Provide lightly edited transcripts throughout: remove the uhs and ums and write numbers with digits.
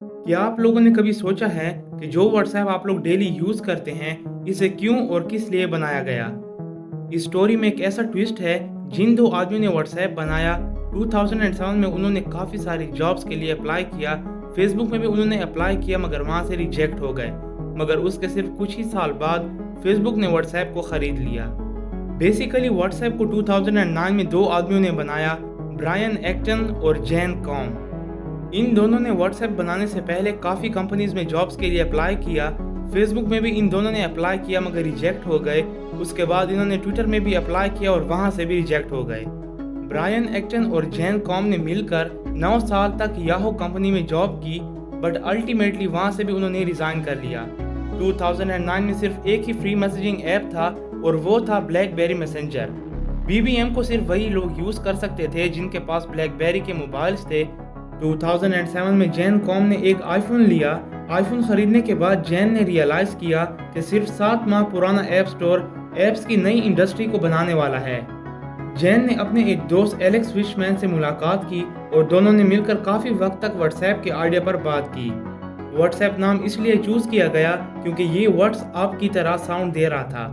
क्या आप लोगों ने कभी सोचा है कि जो व्हाट्सएप आप लोग डेली यूज़ करते हैं, इसे क्यों और किस लिए बनाया गया? इस स्टोरी में एक ऐसा ट्विस्ट है, जिन दो आदमियों ने व्हाट्सएप बनाया, 2007 में उन्होंने काफ़ी सारी जॉब्स के लिए अप्लाई किया, फेसबुक में भी उन्होंने अप्लाई किया मगर वहाँ से रिजेक्ट हो गए। मगर उसके सिर्फ कुछ ही साल बाद फेसबुक ने व्हाट्सएप को ख़रीद लिया। बेसिकली व्हाट्सएप को 2009 में दो आदमियों ने बनाया, ब्रायन एक्टन और जैन कॉम। इन दोनों ने व्हाट्सएप बनाने से पहले काफ़ी कंपनीज में जॉब्स के लिए अप्लाई किया। फेसबुक में भी इन दोनों ने अप्लाई किया मगर रिजेक्ट हो गए। उसके बाद इन्होंने ट्विटर में भी अप्लाई किया और वहां से भी रिजेक्ट हो गए। ब्रायन एक्टन और जैन कॉम ने मिलकर 9 साल तक याहू कंपनी में जॉब की, बट अल्टीमेटली वहां से भी उन्होंने रिजाइन कर लिया। 2009 में सिर्फ एक ही फ्री मैसेजिंग ऐप था और वो था ब्लैकबेरी मैसेंजर। बीबीएम को सिर्फ वही लोग यूज़ कर सकते थे जिनके पास ब्लैकबेरी के मोबाइल्स थे। 2007 में जैन कॉम ने एक आईफोन लिया। आईफोन खरीदने के बाद जैन ने रियलाइज़ किया कि सिर्फ 7 माह पुराना ऐप स्टोर ऐप्स की नई इंडस्ट्री को बनाने वाला है। जैन ने अपने एक दोस्त एलेक्स विशमैन से मुलाकात की और दोनों ने मिलकर काफ़ी वक्त तक व्हाट्सएप के आइडिया पर बात की। व्हाट्सएप नाम इसलिए चूज़ किया गया क्योंकि ये व्हाट्सएप की तरह साउंड दे रहा था।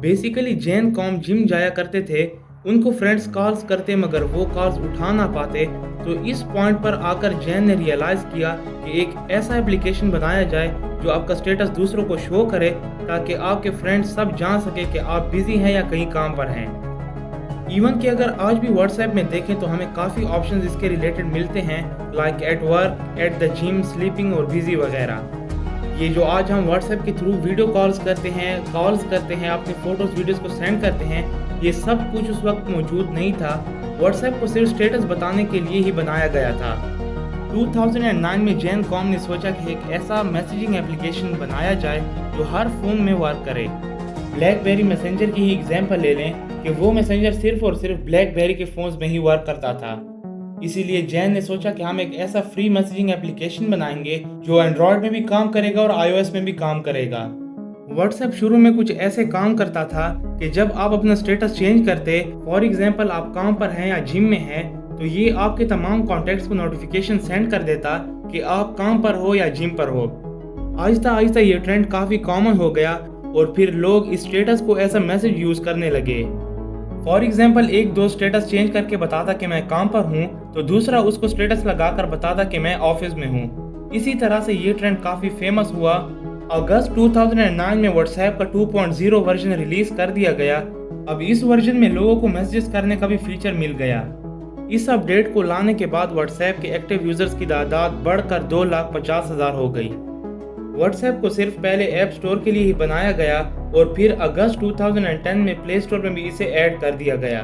बेसिकली जैन कॉम जिम जाया करते थे, उनको फ्रेंड्स कॉल्स करते मगर वो कॉल्स उठा ना पाते, तो इस पॉइंट पर आकर जैन ने रियलाइज़ किया कि एक ऐसा एप्लीकेशन बनाया जाए जो आपका स्टेटस दूसरों को शो करे, ताकि आपके फ्रेंड्स सब जान सके कि आप बिजी हैं या कहीं काम पर हैं। इवन कि अगर आज भी व्हाट्सएप में देखें तो हमें काफ़ी ऑप्शंस इसके रिलेटेड मिलते हैं, like at work, at the gym, sleeping और बिजी वगैरह। ये जो आज हम व्हाट्सएप के थ्रू वीडियो कॉल्स करते हैं, अपनी फ़ोटोज़ वीडियोज़ को सेंड करते हैं, ये सब कुछ उस वक्त मौजूद नहीं था। व्हाट्सएप को सिर्फ स्टेटस बताने के लिए ही बनाया गया था। 2009 में जैन कॉम ने सोचा कि एक ऐसा मैसेजिंग एप्लीकेशन बनाया जाए जो हर फ़ोन में वर्क करे। ब्लैकबेरी मैसेंजर की ही एग्जांपल ले लें कि वो मैसेंजर सिर्फ और सिर्फ ब्लैकबेरी के फ़ोन्स में ही वर्क करता था। इसीलिए जैन ने सोचा कि हम एक ऐसा फ्री मैसेजिंग एप्लीकेशन बनाएंगे जो एंड्रॉयड में भी काम करेगा और iOS में भी काम करेगा। व्हाट्सएप शुरू में कुछ ऐसे काम करता था कि जब आप अपना स्टेटस चेंज करते, फॉर एग्जांपल आप काम पर हैं या जिम में हैं, तो ये आपके तमाम कॉन्टैक्ट्स को नोटिफिकेशन सेंड कर देता कि आप काम पर हो या जिम पर हो। आहिस्ता आहिस्ता ये ट्रेंड काफ़ी कॉमन हो गया और फिर लोग इस स्टेटस को ऐसा मैसेज यूज़ करने लगे। फॉर एग्जांपल एक दोस्त स्टेटस चेंज करके बताता कि मैं काम पर हूँ, तो दूसरा उसको स्टेटस लगाकर बताता कि मैं ऑफिस में हूँ। इसी तरह से ये ट्रेंड काफ़ी फेमस हुआ। अगस्त 2009 में व्हाट्सएप का 2.0 वर्जन रिलीज कर दिया गया। अब इस वर्जन में लोगों को मैसेजेस करने का भी फीचर मिल गया। इस अपडेट को लाने के बाद व्हाट्सएप के एक्टिव यूजर्स की तादाद बढ़कर 2,50,000 हो गई। व्हाट्सएप को सिर्फ पहले ऐप स्टोर के लिए ही बनाया गया और फिर अगस्त 2010 में प्ले स्टोर में भी इसे ऐड कर दिया गया।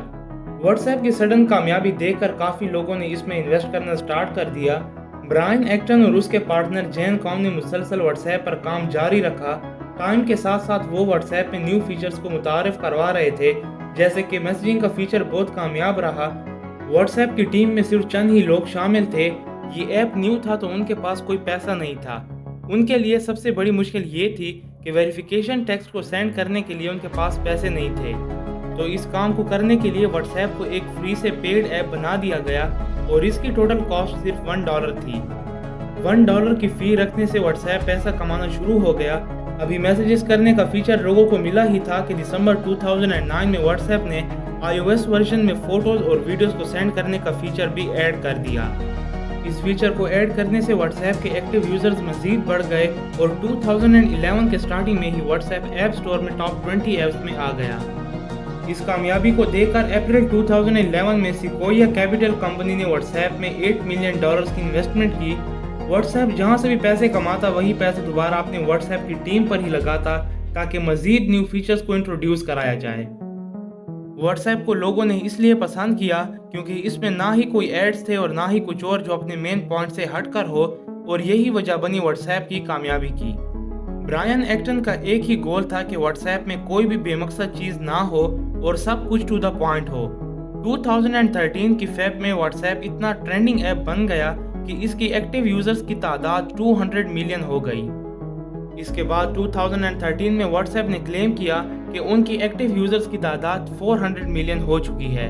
व्हाट्सएप की सडन कामयाबी देखकर काफ़ी लोगों ने इसमें इन्वेस्ट करना स्टार्ट कर दिया। ब्रायन एक्टन और उसके पार्टनर जैन कॉम ने मुसलसल व्हाट्सएप पर काम जारी रखा। टाइम के साथ साथ वो व्हाट्सएप में न्यू फीचर्स को मुतारिफ करवा रहे थे, जैसे कि मैसेजिंग का फीचर बहुत कामयाब रहा। व्हाट्सएप की टीम में सिर्फ चंद ही लोग शामिल थे। ये ऐप न्यू था तो उनके पास कोई पैसा नहीं था। उनके लिए सबसे बड़ी मुश्किल ये थी कि वेरिफिकेशन टेक्स्ट को सेंड करने के लिए उनके पास पैसे नहीं थे। तो इस काम को करने के लिए व्हाट्सएप को एक फ्री से पेड ऐप बना दिया गया और इसकी टोटल कॉस्ट सिर्फ $1 थी। $1 की फ़ी रखने से व्हाट्सएप पैसा कमाना शुरू हो गया। अभी मैसेजेस करने का फीचर लोगों को मिला ही था कि दिसंबर 2009 में व्हाट्सएप ने iOS वर्जन में फ़ोटोज़ और वीडियोज़ को सेंड करने का फीचर भी ऐड कर दिया। इस फीचर को ऐड करने से व्हाट्सएप के एक्टिव यूज़र्स मज़ीद बढ़ गए और 2011 के स्टार्टिंग में ही व्हाट्सएप ऐप स्टोर में टॉप 20 ऐप्स में आ गया। इस कामयाबी को देखकर अप्रैल 2011 में सिकोया कैपिटल कंपनी ने व्हाट्सएप में $8 मिलियन की इन्वेस्टमेंट की। व्हाट्सएप जहां से भी पैसे कमाता वही पैसे दोबारा अपने व्हाट्सएप की टीम पर ही लगाता ताकि मज़ीद न्यू फीचर्स को इंट्रोड्यूस कराया जाए। व्हाट्सएप को लोगों ने इसलिए पसंद किया क्योंकि इसमें ना ही कोई एड्स थे और ना ही कुछ और जो अपने मेन पॉइंट से हटकर हो, और यही वजह बनी व्हाट्सएप की कामयाबी की। ब्रायन एक्टन का एक ही गोल था कि व्हाट्सएप में कोई भी बेमकसद चीज़ ना हो और सब कुछ टू द पॉइंट हो। 2013 की फेब में व्हाट्सएप इतना ट्रेंडिंग ऐप बन गया कि इसकी एक्टिव यूजर्स की तादाद 200 मिलियन हो गई। इसके बाद 2013 में व्हाट्सएप ने क्लेम किया कि उनकी एक्टिव यूजर्स की तादाद 400 मिलियन हो चुकी है।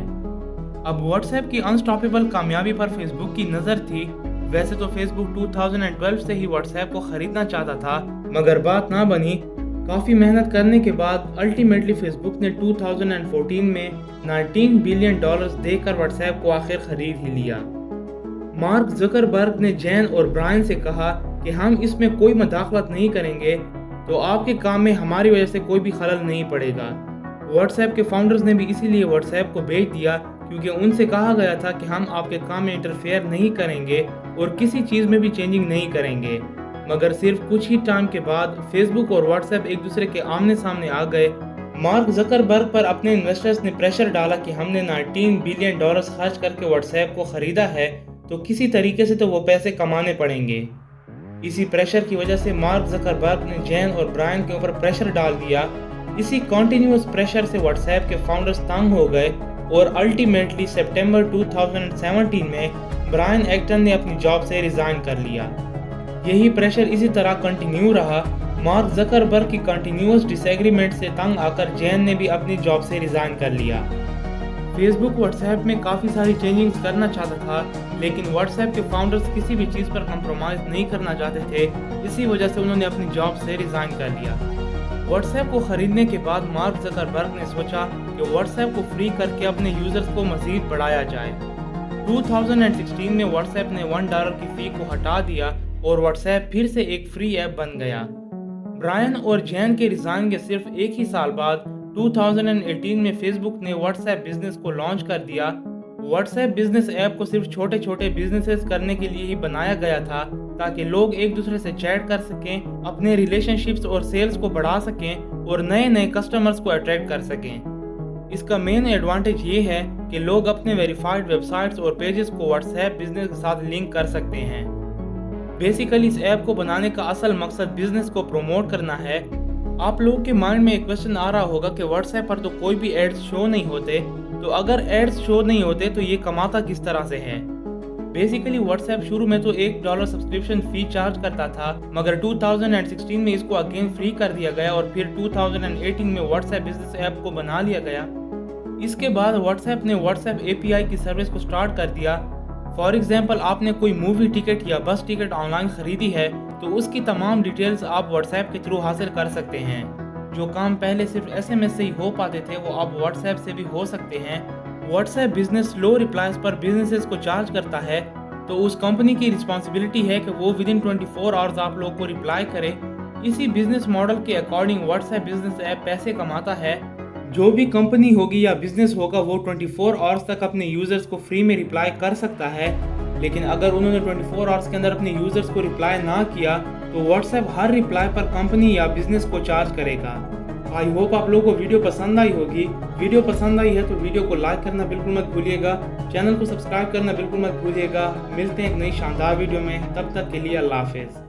अब व्हाट्सएप की अनस्टॉपेबल कामयाबी पर फेसबुक की नज़र थी। वैसे तो फेसबुक 2012 से ही व्हाट्सएप को खरीदना चाहता था, मगर बात ना बनी। काफ़ी मेहनत करने के बाद अल्टीमेटली फेसबुक ने 2014 में $19 बिलियन देकर व्हाट्सएप को आखिर खरीद ही लिया। मार्क ज़करबर्ग ने जैन और ब्रायन से कहा कि हम इसमें कोई मदाखलत नहीं करेंगे, तो आपके काम में हमारी वजह से कोई भी खलल नहीं पड़ेगा। व्हाट्सएप के फाउंडर्स ने भी इसीलिए व्हाट्सएप को बेच दिया, क्योंकि उनसे कहा गया था कि हम आपके काम में इंटरफेयर नहीं करेंगे और किसी चीज़ में भी चेंजिंग नहीं करेंगे। मगर सिर्फ कुछ ही टाइम के बाद फेसबुक और व्हाट्सएप एक दूसरे के आमने सामने आ गए। मार्क ज़करबर्ग पर अपने इन्वेस्टर्स ने प्रेशर डाला कि हमने $19 बिलियन खर्च करके व्हाट्सएप को ख़रीदा है, तो किसी तरीके से तो वो पैसे कमाने पड़ेंगे। इसी प्रेशर की वजह से मार्क ज़करबर्ग ने जैन और ब्रायन के ऊपर प्रेशर डाल दिया। इसी कॉन्टीन्यूअस प्रेशर से व्हाट्सएप के फाउंडर्स तंग हो गए और अल्टीमेटली सितंबर 2017 में ब्रायन एक्टन ने अपनी जॉब से रिज़ाइन कर लिया। यही प्रेशर इसी तरह कंटिन्यू रहा। मार्क ज़करबर्ग की कंटिन्यूअस डिसएग्रीमेंट से तंग आकर जैन ने भी अपनी जॉब से रिज़ाइन कर लिया। फेसबुक व्हाट्सएप में काफ़ी सारी चेंजिंग्स करना चाहता था, लेकिन व्हाट्सएप के फाउंडर्स किसी भी चीज़ पर कंप्रोमाइज़ नहीं करना चाहते थे। इसी वजह से उन्होंने अपनी जॉब से रिज़ाइन कर लिया। व्हाट्सएप को ख़रीदने के बाद मार्क ज़करबर्ग ने सोचा कि व्हाट्सएप को फ्री करके अपने यूज़र्स को मज़ीद बढ़ाया जाए। 2016 में व्हाट्सएप ने $1 की फ़ी को हटा दिया और व्हाट्सएप फिर से एक फ्री ऐप बन गया। ब्रायन और जैन के रिज़ाइन के सिर्फ एक ही साल बाद 2018 में फेसबुक ने व्हाट्सएप बिजनेस को लॉन्च कर दिया। व्हाट्सएप बिजनेस ऐप को सिर्फ छोटे छोटे बिजनेसेस करने के लिए ही बनाया गया था, ताकि लोग एक दूसरे से चैट कर सकें, अपने रिलेशनशिप्स और सेल्स को बढ़ा सकें और नए नए कस्टमर्स को अट्रैक्ट कर सकें। इसका मेन एडवांटेज ये है कि लोग अपने वेरीफाइड वेबसाइट्स और पेजेस को व्हाट्सएप बिजनेस के साथ लिंक कर सकते हैं। बेसिकली इस ऐप को बनाने का असल मकसद बिजनेस को प्रमोट करना है। आप लोगों के माइंड में एक क्वेश्चन आ रहा होगा कि व्हाट्सएप पर तो कोई भी एड्स शो नहीं होते, तो अगर एड्स शो नहीं होते तो ये कमाता किस तरह से है। बेसिकली व्हाट्सएप शुरू में तो $1 सब्सक्रिप्शन फी चार्ज करता था, मगर 2016 में इसको अगेन फ्री कर दिया गया और फिर 2018 में व्हाट्सएप बिजनेस ऐप को बना लिया गया। इसके बाद व्हाट्सएप ने व्हाट्सएप API की सर्विस को स्टार्ट कर दिया। फॉर एग्जाम्पल, आपने कोई मूवी टिकट या बस टिकट ऑनलाइन खरीदी है, तो उसकी तमाम डिटेल्स आप व्हाट्सएप के थ्रू हासिल कर सकते हैं। जो काम पहले सिर्फ SMS से ही हो पाते थे, वो अब व्हाट्सएप से भी हो सकते हैं। व्हाट्सएप बिजनेस लो रिप्लाईज पर बिजनेसेस को चार्ज करता है, तो उस कंपनी की रिस्पॉन्सिबिलिटी है कि वो विदिन 24 आवर्स आप लोगों को रिप्लाई करे। इसी बिजनेस मॉडल के अकॉर्डिंग व्हाट्सएप बिजनेस ऐप पैसे कमाता है। जो भी कंपनी होगी या बिजनेस होगा, वो 24 आवर्स तक अपने यूजर्स को फ्री में रिप्लाई कर सकता है, लेकिन अगर उन्होंने 24 आवर्स के अंदर अपने यूजर्स को रिप्लाई ना किया, तो व्हाट्सएप हर रिप्लाई पर कंपनी या बिजनेस को चार्ज करेगा। आई होप आप लोगों को वीडियो पसंद आई होगी। वीडियो पसंद आई है तो वीडियो को लाइक करना बिल्कुल मत भूलिएगा, चैनल को सब्सक्राइब करना बिल्कुल मत भूलिएगा। मिलते हैं एक नई शानदार वीडियो में, तब तक के लिए अल्लाह हाफिज़।